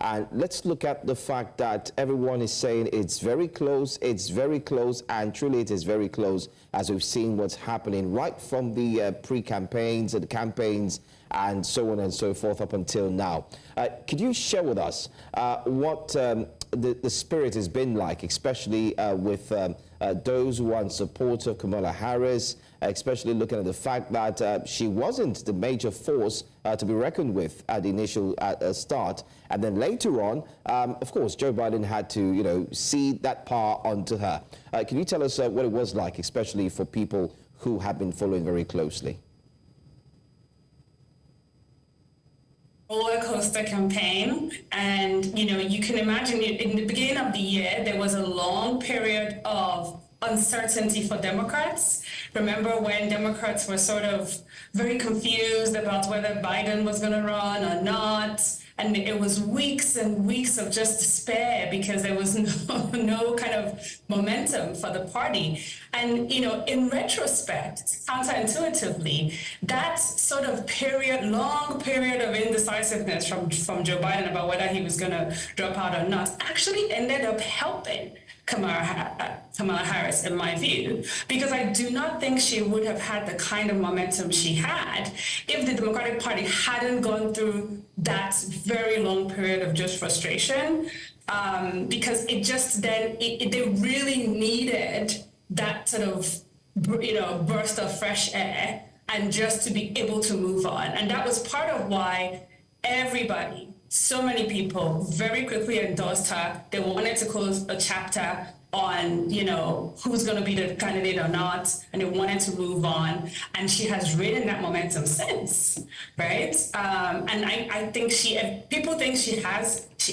And let's look at the fact that everyone is saying it's very close, and truly it is very close, as we've seen what's happening right from the pre-campaigns and the campaigns and so on and so forth up until now. Could you share with us what the spirit has been like, especially with those who are in support of Kamala Harris, especially looking at the fact that she wasn't the major force to be reckoned with at the initial start, and then later on, of course, Joe Biden had to, you know, cede that power onto her. Can you tell us what it was like, especially for people who have been following very closely? Roller coaster campaign, and you can imagine in the beginning of the year there was a long period of uncertainty for Democrats. Remember when Democrats were sort of very confused about whether Biden was going to run or not, and it was weeks and weeks of just despair because there was no kind of momentum for the party. And in retrospect, counterintuitively, that sort of long period of indecisiveness from Joe Biden about whether he was going to drop out or not actually ended up helping Kamala Harris, in my view, because I do not think she would have had the kind of momentum she had if the Democratic Party hadn't gone through that very long period of just frustration, because it just then, they really needed that sort of, burst of fresh air and just to be able to move on. And that was part of why everybody, so many people very quickly endorsed her. They wanted to close a chapter on, who's going to be the candidate or not, and they wanted to move on. And she has ridden that momentum since, right? And I think people think she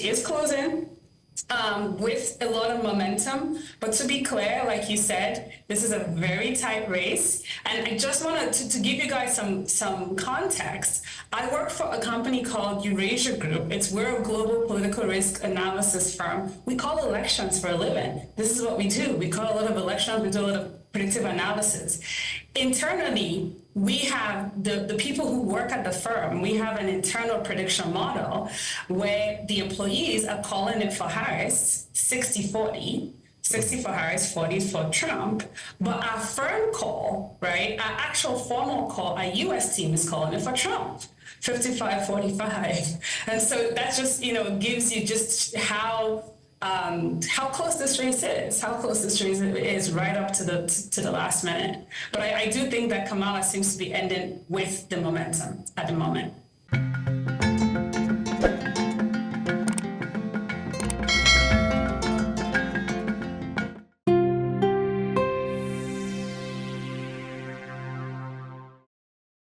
is closing with a lot of momentum. But to be clear, like you said, this is a very tight race. And I just wanted to give you guys some context. I work for a company called Eurasia Group. We're a global political risk analysis firm. We call elections for a living. This is what we do. We call a lot of elections. We do a lot of predictive analysis. Internally, we have the people who work at the firm, we have an internal prediction model where the employees are calling it for Harris 60-40, 60 for Harris, 40 for Trump. But our firm call, right, our actual formal call, our US team is calling it for Trump, 55-45. And so that just, gives you just how close this race is, right up to the last minute. But I do think that Kamala seems to be ending with the momentum at the moment.